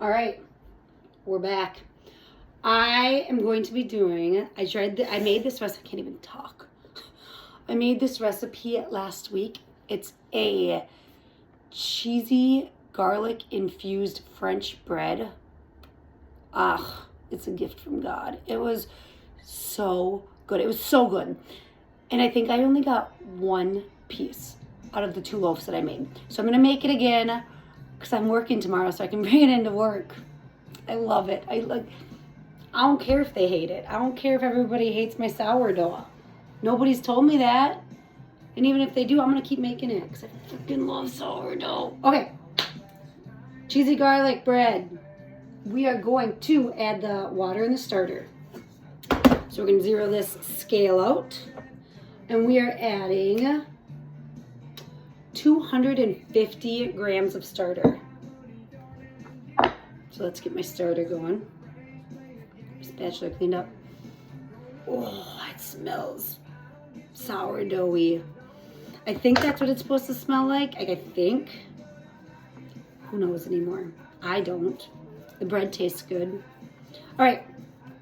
All right, we're back. I am going to be doing, I made this recipe, I can't even talk. I made this recipe last week. It's a cheesy garlic infused French bread. It's a gift from God. It was so good. It was so good. And I think I only got one piece out of the 2 loaves that I made. So I'm going to make it again because I'm working tomorrow so I can bring it into work. I love it. I don't care if they hate it. I don't care if everybody hates my sourdough. Nobody's told me that. And even if they do, I'm going to keep making it because I freaking love sourdough. Okay. Cheesy garlic bread. We are going to add the water in the starter. So we're going to zero this scale out. And we are adding 250 grams of starter. So let's get my starter going. Spatula cleaned up. Oh, it smells sourdoughy. I think that's what it's supposed to smell like. I think. Who knows anymore? I don't. The bread tastes good. All right,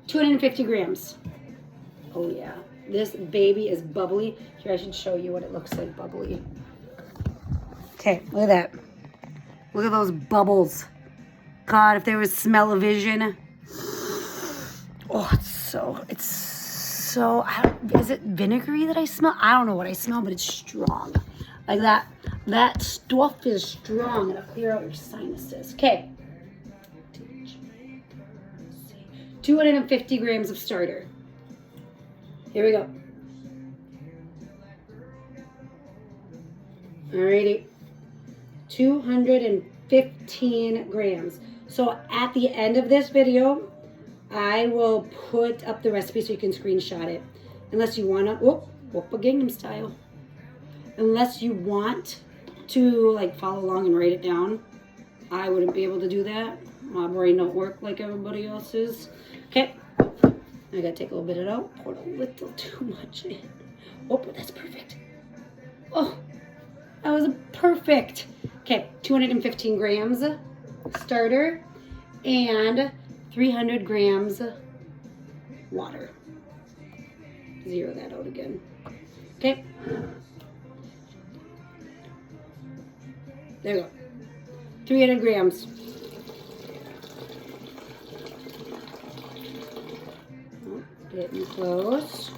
250 grams. Oh yeah, this baby is bubbly. Here, I should show you what it looks like bubbly. Okay, look at that. Look at those bubbles. God, if there was smell-o-vision. Oh, it's so, is it vinegary that I smell? I don't know what I smell, but it's strong. Like that stuff is strong. It'll clear out your sinuses. Okay. 250 grams of starter. Here we go. Alrighty. 215 grams. So at the end of this video, I will put up the recipe so you can screenshot it. Unless you want to, whoop, a Gangnam style. Unless you want to like follow along and write it down. I wouldn't be able to do that. My brain don't work like everybody else's. Okay. I gotta take a little bit of it out. Poured a little too much in. Oh, that's perfect. Oh, that was perfect. Okay, 215 grams starter and 300 grams water. Zero that out again. Okay. There you go. 300 grams. Oh, getting close.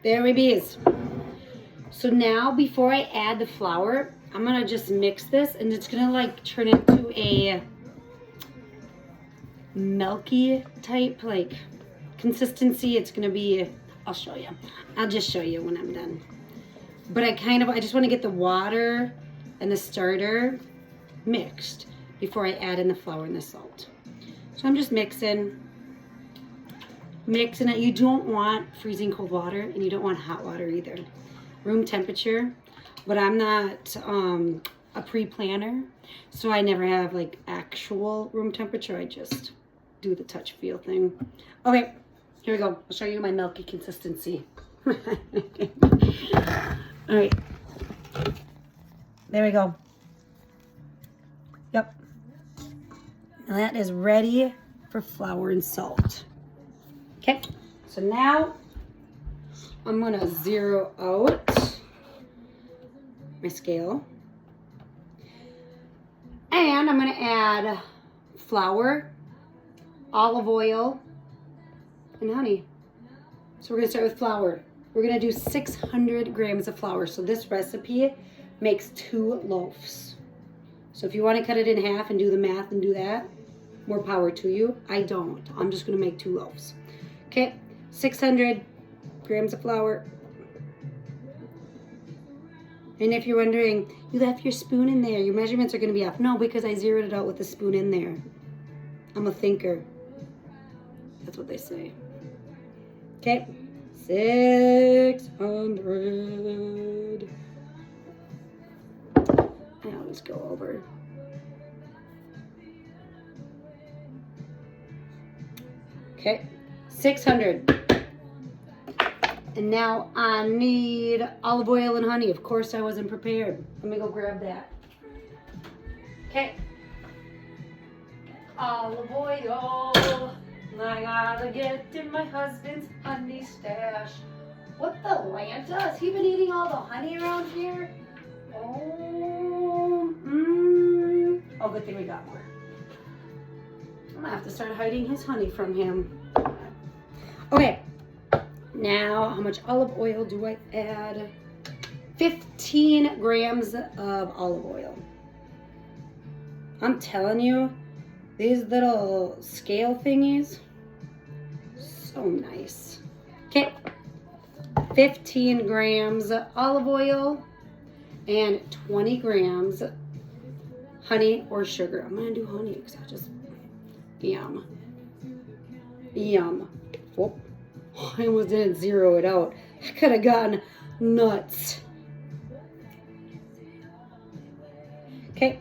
There we be. So now before I add the flour, I'm gonna just mix this and it's gonna like turn into a milky type like consistency. It's gonna be, I'll show you. I'll just show you when I'm done. But I just wanna get the water and the starter mixed before I add in the flour and the salt. So I'm just mixing it. You don't want freezing cold water and you don't want hot water either. Room temperature, but I'm not a pre-planner, so I never have like actual room temperature. I just do the touch feel thing. Okay, here we go. I'll show you my milky consistency. All right, there we go. Yep, and that is ready for flour and salt. Okay, so now I'm gonna zero out my scale. And I'm gonna add flour, olive oil, and honey. So we're gonna start with flour. We're gonna do 600 grams of flour. So this recipe makes 2 loaves. So if you wanna cut it in half and do the math and do that, more power to you. I don't. I'm just gonna make 2 loaves. Okay, 600 grams of flour. And if you're wondering, you left your spoon in there, your measurements are going to be off. No, because I zeroed it out with the spoon in there. I'm a thinker. That's what they say. Okay, 600. I always go over. Okay, 600. And now I need olive oil and honey. Of course I wasn't prepared. Let me go grab that. Okay. Olive oil. I gotta get in my husband's honey stash. What the Lanta? Has he been eating all the honey around here? Oh, oh, good thing we got more. I'm gonna have to start hiding his honey from him. Okay, now how much olive oil do I add? 15 grams of olive oil. I'm telling you, these little scale thingies, so nice. Okay, 15 grams olive oil and 20 grams honey or sugar. I'm gonna do honey because I just, yum. Yum. Whoop. I almost didn't zero it out. I could have gotten nuts. Okay.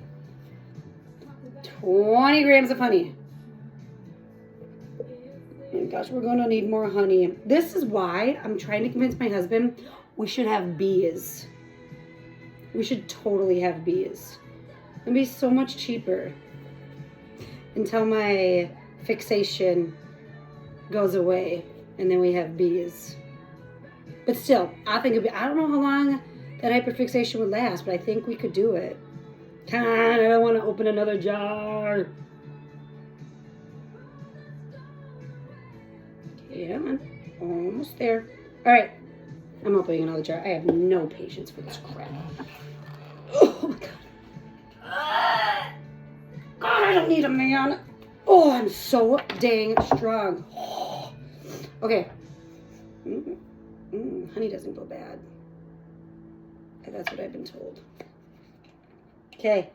20 grams of honey. Oh gosh, we're gonna need more honey. This is why I'm trying to convince my husband we should have bees. We should totally have bees. It'd be so much cheaper until my fixation goes away and then we have bees. But still, I think it'd be, I don't know how long that hyperfixation would last, but I think we could do it. Come on, I don't want to open another jar. Yeah, man. Almost there. All right. I'm opening another jar. I have no patience for this crap. Oh, my God. God, I don't need a man. Oh, I'm so dang strong. Oh. Okay. Honey doesn't go bad. That's what I've been told. Okay.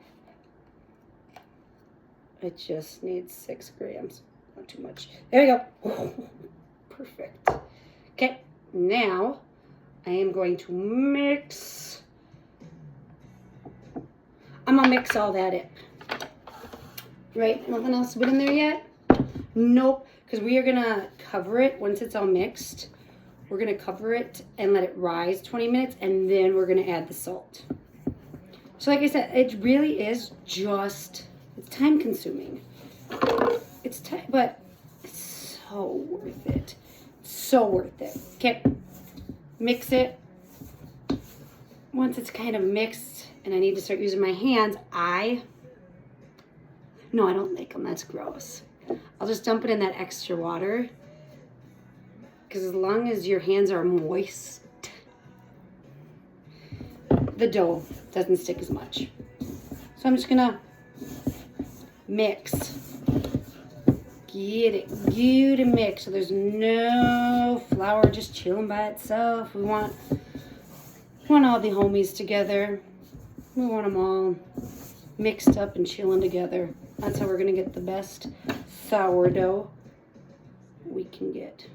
It just needs 6 grams. Not too much. There we go. Oh, perfect. Okay. Now, I am going to mix. I'm going to mix all that in. Right? Nothing else been in there yet? Nope. Because we are going to cover it once it's all mixed. We're going to cover it and let it rise 20 minutes. And then we're going to add the salt. So like I said, it really is just, it's time consuming. It's time, but it's so worth it. So worth it. Okay. Mix it. Once it's kind of mixed and I need to start using my hands, no, I don't lick them. That's gross. I'll just dump it in that extra water. Because as long as your hands are moist, the dough doesn't stick as much. So I'm just gonna mix. Get it good and mix so there's no flour just chilling by itself. We want all the homies together. We want them all mixed up and chilling together. That's how we're gonna get the best sourdough we can get.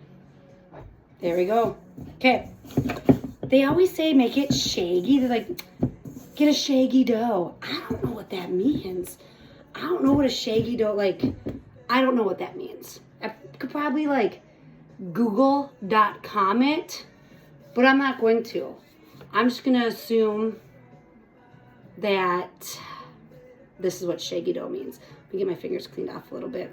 There we go. Okay. They always say make it shaggy. They're like, get a shaggy dough. I don't know what that means. I don't know what a shaggy dough, like, I don't know what that means. I could probably like google.com it, but I'm not going to. I'm just going to assume that this is what shaggy dough means. Let me get my fingers cleaned off a little bit.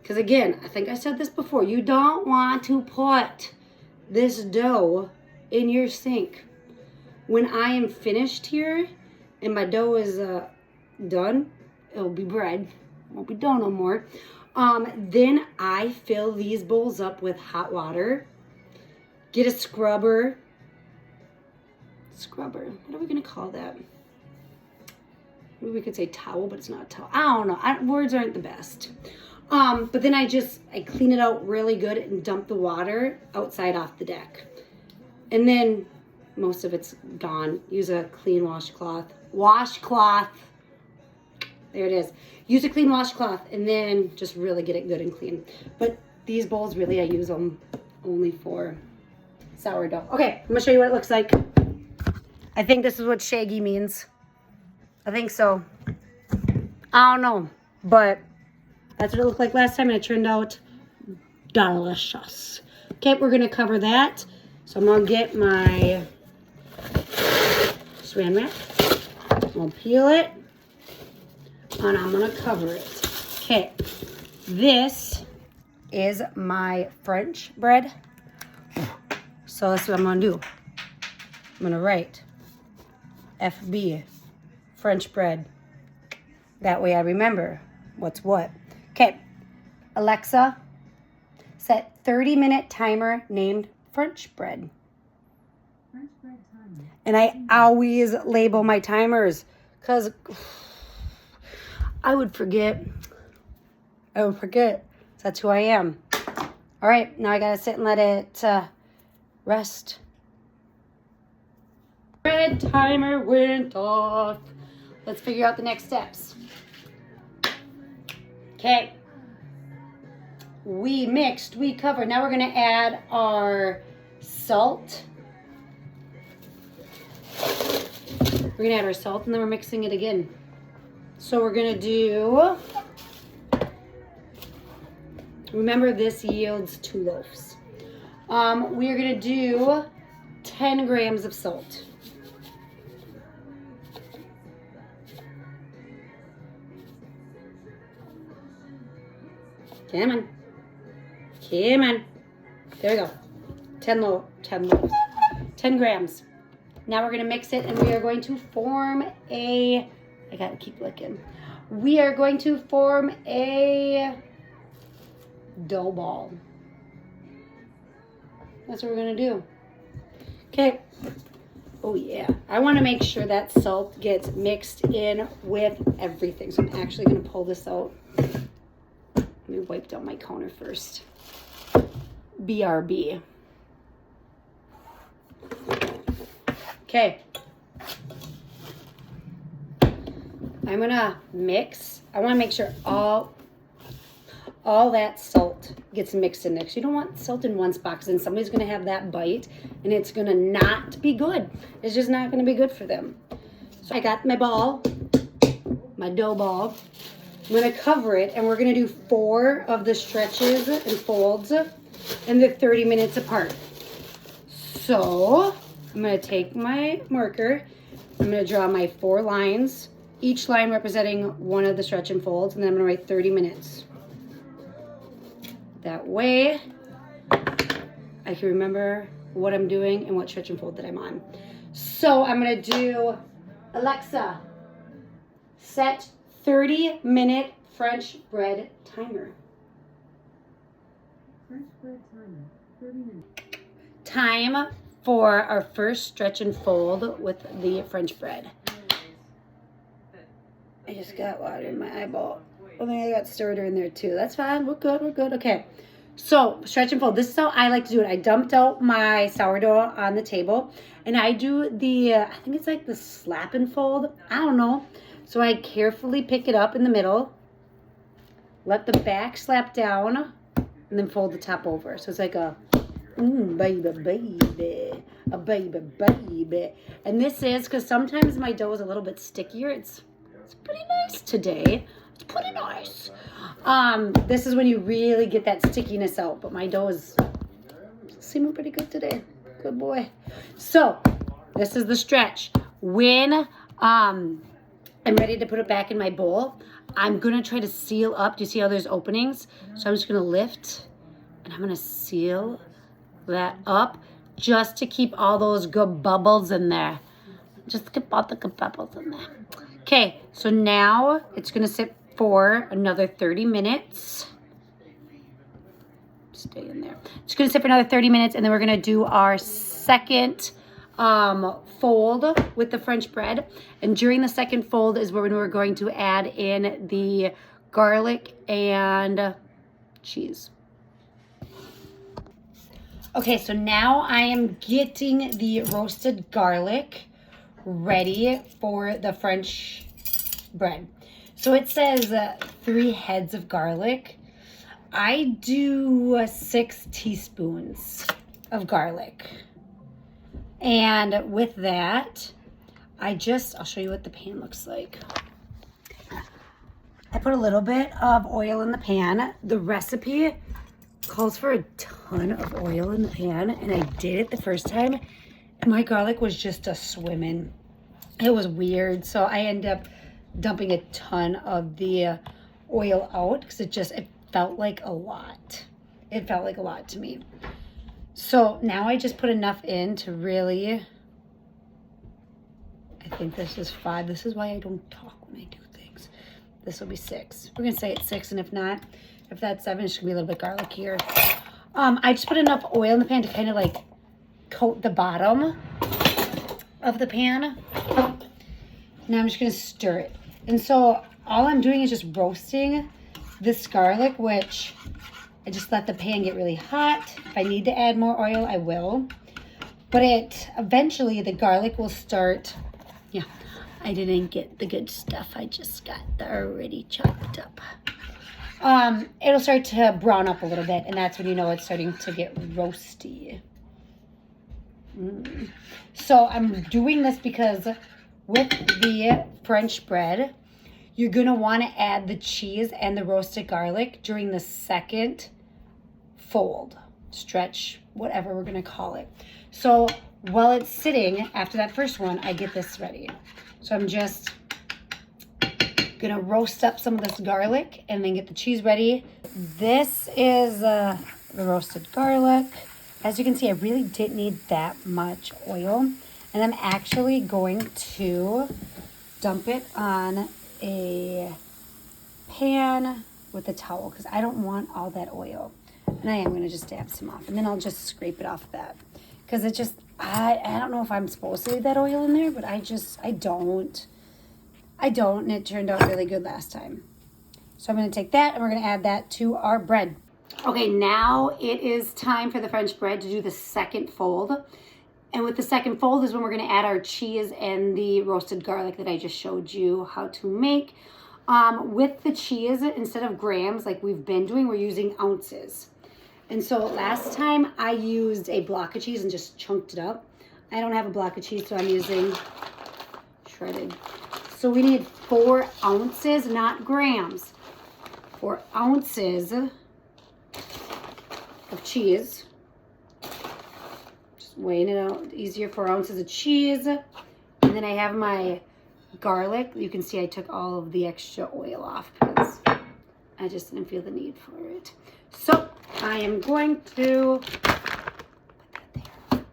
Because again, I think I said this before. You don't want to put this dough in your sink. When I am finished here and my dough is done, it'll be bread. It won't be dough no more. Then I fill these bowls up with hot water. Get a scrubber. What are we going to call that? Maybe we could say towel, but it's not a towel. I don't know. Words aren't the best. But then I clean it out really good and dump the water outside off the deck. And then most of it's gone. Use a clean washcloth. Washcloth. There it is. Use a clean washcloth and then just really get it good and clean. But these bowls, really, I use them only for sourdough. Okay, I'm going to show you what it looks like. I think this is what shaggy means. I think so. I don't know, but that's what it looked like last time, and it turned out delicious. Okay, we're gonna cover that. So I'm gonna get my saran wrap. I'm gonna peel it, and I'm gonna cover it. Okay, this is my French bread. So that's what I'm gonna do. I'm gonna write FB, French bread. That way I remember what's what. Okay, Alexa, set 30-minute timer named French bread. French bread timer. And I always label my timers because I would forget. That's who I am. All right, now I gotta sit and let it rest. Bread timer went off. Let's figure out the next steps. Okay. We mixed, we covered. Now we're gonna add our salt. We're gonna add our salt and then we're mixing it again. So we're gonna do, remember this yields 2 loaves. We are gonna do 10 grams of salt. Come on. Come on. There we go. 10 loaves. 10 grams. Now we're going to mix it and we are going to form a, I got to keep looking. We are going to form a dough ball. That's what we're going to do. Okay. Oh yeah. I want to make sure that salt gets mixed in with everything. So I'm actually going to pull this out. Let me wipe down my counter first. BRB. Okay. I'm gonna mix. I want to make sure all that salt gets mixed in there. Because you don't want salt in one spot, because then somebody's gonna have that bite, and it's gonna not be good. It's just not gonna be good for them. So I got my ball, my dough ball. I'm going to cover it, and we're going to do 4 of the stretches and folds, and they're 30 minutes apart. So I'm going to take my marker. I'm going to draw my 4 lines, each line representing one of the stretch and folds, and then I'm going to write 30 minutes. That way I can remember what I'm doing and what stretch and fold that I'm on. So I'm going to do, Alexa, set 30-minute French bread timer. French bread timer, 30 minutes. Time for our first stretch and fold with the French bread. I just got water in my eyeball. I think I got stirred in there too. That's fine. We're good. We're good. Okay. So stretch and fold. This is how I like to do it. I dumped out my sourdough on the table, and I do the, I think it's like the slap and fold. I don't know. So I carefully pick it up in the middle, let the back slap down, and then fold the top over. So it's like a, baby, a baby. And this is, because sometimes my dough is a little bit stickier. It's pretty nice today. It's pretty nice. This is when you really get that stickiness out. But my dough is seeming pretty good today. Good boy. So this is the stretch. When I'm ready to put it back in my bowl, I'm going to try to seal up. Do you see how there's openings? So I'm just going to lift, and I'm going to seal that up just to keep all those good bubbles in there. Just keep all the good bubbles in there. Okay, so now it's going to sit for another 30 minutes. Stay in there. It's going to sit for another 30 minutes, and then we're going to do our second fold with the French bread. And during the second fold is when we're going to add in the garlic and cheese. Okay, so now I am getting the roasted garlic ready for the French bread. So it says 3 heads of garlic. I do 6 teaspoons of garlic. And with that, I'll show you what the pan looks like. I put a little bit of oil in the pan. The recipe calls for a ton of oil in the pan, and I did it the first time. My garlic was just a swimming. It was weird, so I ended up dumping a ton of the oil out because it felt like a lot. It felt like a lot to me. So now I just put enough in to really, I think this is 5. This is why I don't talk when I do things. This will be 6. We're gonna say it's 6, and if not, if that's 7, it's gonna be a little bit garlic-ier. I just put enough oil in the pan to kind of like coat the bottom of the pan. Now I'm just gonna stir it. And so all I'm doing is just roasting this garlic, which I just let the pan get really hot. If I need to add more oil, I will. But eventually the garlic will start, yeah, I didn't get the good stuff. I just got the already chopped up. It'll start to brown up a little bit, and that's when you know it's starting to get roasty. So I'm doing this because with the French bread, you're going to want to add the cheese and the roasted garlic during the second fold, stretch, whatever we're going to call it. So while it's sitting after that first one, I get this ready. So I'm just going to roast up some of this garlic and then get the cheese ready. This is the roasted garlic. As you can see, I really didn't need that much oil. And I'm actually going to dump it on a pan with a towel because I don't want all that oil. And I am going to just dab some off. And then I'll just scrape it off that. Because it just, I don't know if I'm supposed to leave that oil in there, but I don't. And it turned out really good last time. So I'm going to take that and we're going to add that to our bread. Okay, now it is time for the French bread to do the second fold. And with the second fold is when we're going to add our cheese and the roasted garlic that I just showed you how to make. With the cheese, instead of grams like we've been doing, we're using ounces. And so last time I used a block of cheese and just chunked it up. I don't have a block of cheese, so I'm using shredded. So we need 4 ounces, not grams. 4 ounces of cheese. Just weighing it out. Easier, 4 ounces of cheese. And then I have my garlic. You can see I took all of the extra oil off because I just didn't feel the need for it. So I am going to put that there.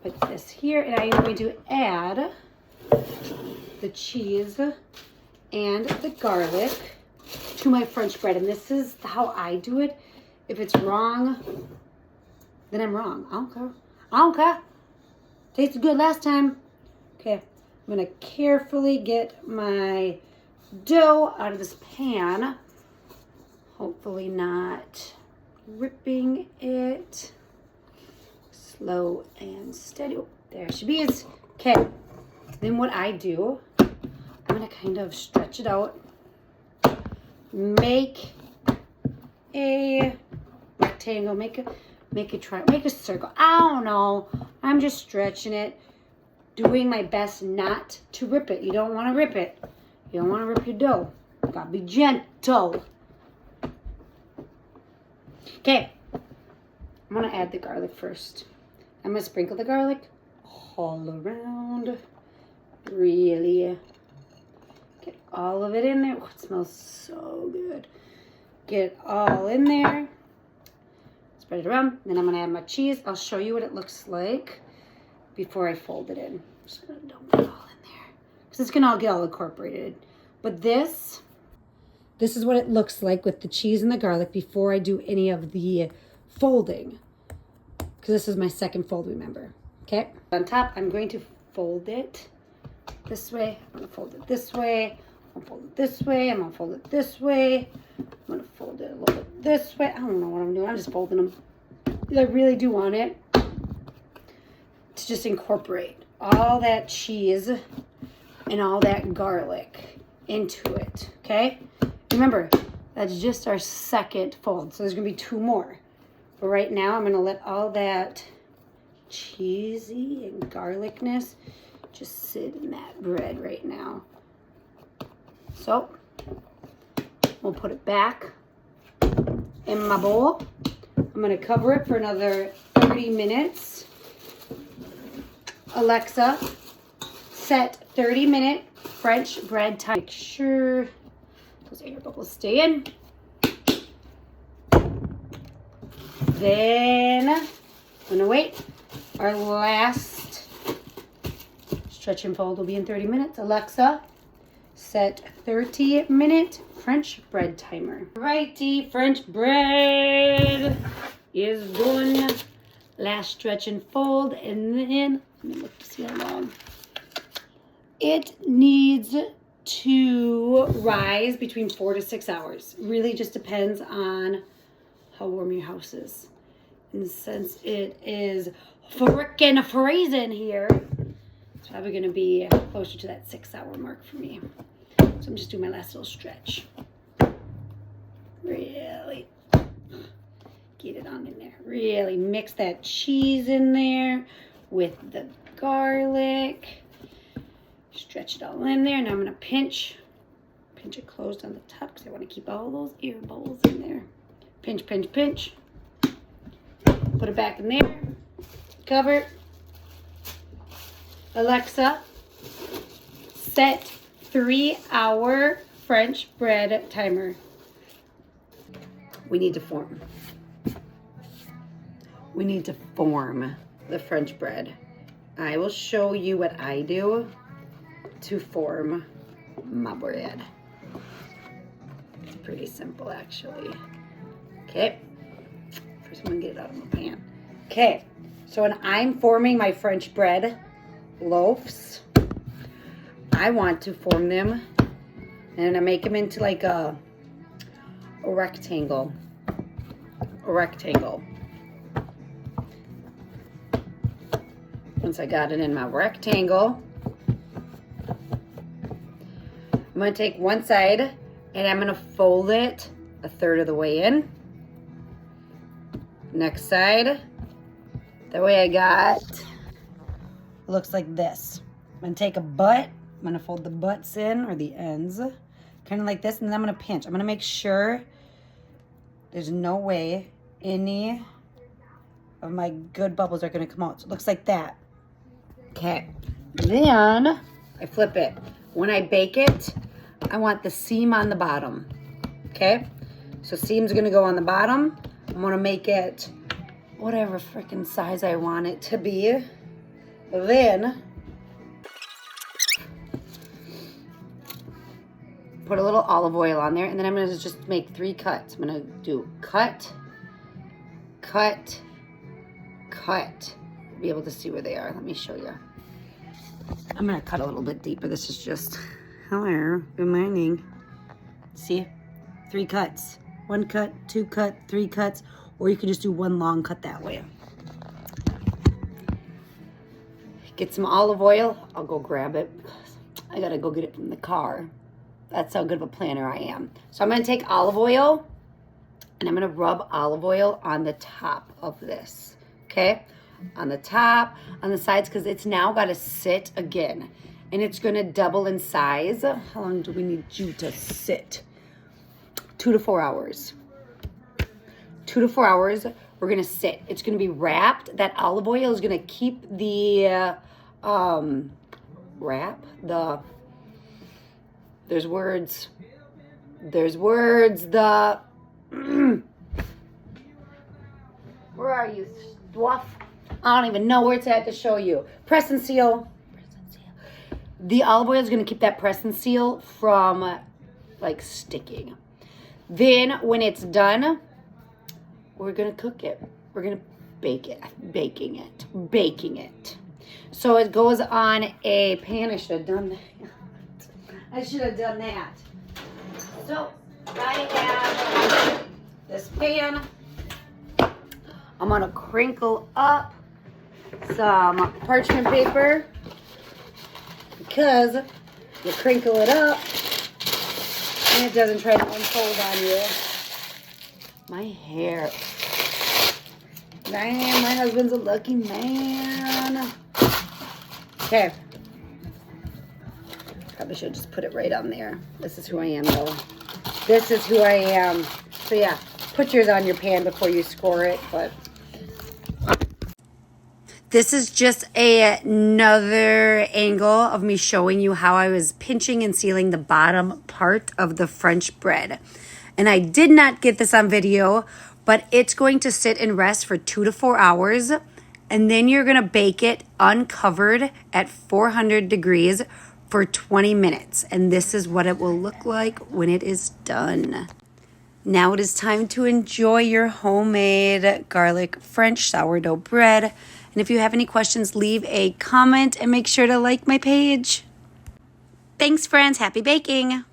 Put this here, and I am going to add the cheese and the garlic to my French bread. And this is how I do it. If it's wrong, then I'm wrong. I don't care. I don't care. Tasted good last time. Okay, I'm going to carefully get my dough out of this pan. Hopefully not ripping it. Slow and steady. Oh, there she is. Okay, then what I do, I'm going to kind of stretch it out. Make a rectangle, make a triangle, make a circle. I don't know. I'm just stretching it, doing my best not to rip it. You don't want to rip it. You don't want to rip your dough. You gotta be gentle. Okay, I'm gonna add the garlic first. I'm gonna sprinkle the garlic all around. Really get all of it in there. Oh, it smells so good. Get it all in there. Spread it around. Then I'm going to add my cheese. I'll show you what it looks like before I fold it in. I'm just going to dump it all in there because it's going to all get all incorporated. But this is what it looks like with the cheese and the garlic before I do any of the folding. Because this is my second fold, remember. Okay. On top, I'm going to fold it this way. I'm going to fold it this way. I'm going to fold it this way. I'm going to fold it this way. I'm going to fold it a little bit this way. I don't know what I'm doing. I'm just folding them. I really do want it to just incorporate all that cheese and all that garlic into it, okay? Remember, that's just our second fold, so there's going to be 2 more. But right now, I'm going to let all that cheesy and garlicness just sit in that bread right now. So we'll put it back in my bowl. I'm gonna cover it for another 30 minutes. Alexa, set 30-minute French bread time. Make sure those air bubbles stay in. Then I'm gonna wait. Our last stretch and fold will be in 30 minutes. Alexa, set 30-minute French bread timer. Righty, French bread is done. Last stretch and fold, and then let me look to see how long. It needs to rise between 4 to 6 hours. Really just depends on how warm your house is. And since it is frickin' freezing here, it's probably gonna be closer to that 6-hour mark for me. So I'm just doing my last little stretch. Really get it on in there. Really mix that cheese in there with the garlic. Stretch it all in there. Now I'm gonna pinch it closed on the top because I want to keep all those air bubbles in there. Pinch, pinch, pinch. Put it back in there. Cover. Alexa, set 3-hour French bread timer. We need to form. We need to form the French bread. I will show you what I do to form my bread. It's pretty simple, actually. Okay. First, I'm gonna get it out of my pan. Okay. So when I'm forming my French bread loaves, I want to form them and I make them into like a rectangle. A rectangle. Once I got it in my rectangle, I'm going to take one side and I'm going to fold it 1/3 of the way in. Next side. That way I got, looks like this. I'm going to take a butt. I'm going to fold the butts in, or the ends, kind of like this, and then I'm going to pinch. I'm going to make sure there's no way any of my good bubbles are going to come out. So it looks like that. Okay. Then I flip it. When I bake it, I want the seam on the bottom. Okay? So seam's going to go on the bottom. I'm going to make it whatever freaking size I want it to be. Then put a little olive oil on there, and then I'm going to just make 3 cuts. I'm going to do cut, cut, cut. You'll be able to see where they are. Let me show you. I'm going to cut a little bit deeper. This is just, hello, good morning. See? 3 cuts. 1 cut, 2 cut, 3 cuts, or you can just do 1 long cut that way. Get some olive oil. I'll go grab it because I got to go get it from the car. That's how good of a planner I am. So I'm going to take olive oil and I'm going to rub olive oil on the top of this. Okay? On the top, on the sides, because it's now got to sit again. And it's going to double in size. How long do we need you to sit? 2 to 4 hours. 2 to 4 hours, we're going to sit. It's going to be wrapped. That olive oil is going to keep the there's words, the, where are you, stuff? I don't even know where it's at to show you. Press and seal. The olive oil is going to keep that press and seal from, like, sticking. Then, when it's done, we're going to cook it. We're going to bake it. Baking it. So it goes on a pan. I should have done that. So I have this pan. I'm going to crinkle up some parchment paper because you crinkle it up and it doesn't try to unfold on you. My hair. Damn, my husband's a lucky man. Okay. Probably should just put it right on there. This is who I am, though. This is who I am. So, yeah. put yours on your pan before you score it, but this is just another angle of me showing you how I was pinching and sealing the bottom part of the French bread. And I did not get this on video, but it's going to sit and rest for 2 to 4 hours. And then you're going to bake it uncovered at 400 degrees for 20 minutes. And this is what it will look like when it is done. Now it is time to enjoy your homemade garlic French sourdough bread. And if you have any questions, leave a comment and make sure to like my page. Thanks, friends. Happy baking.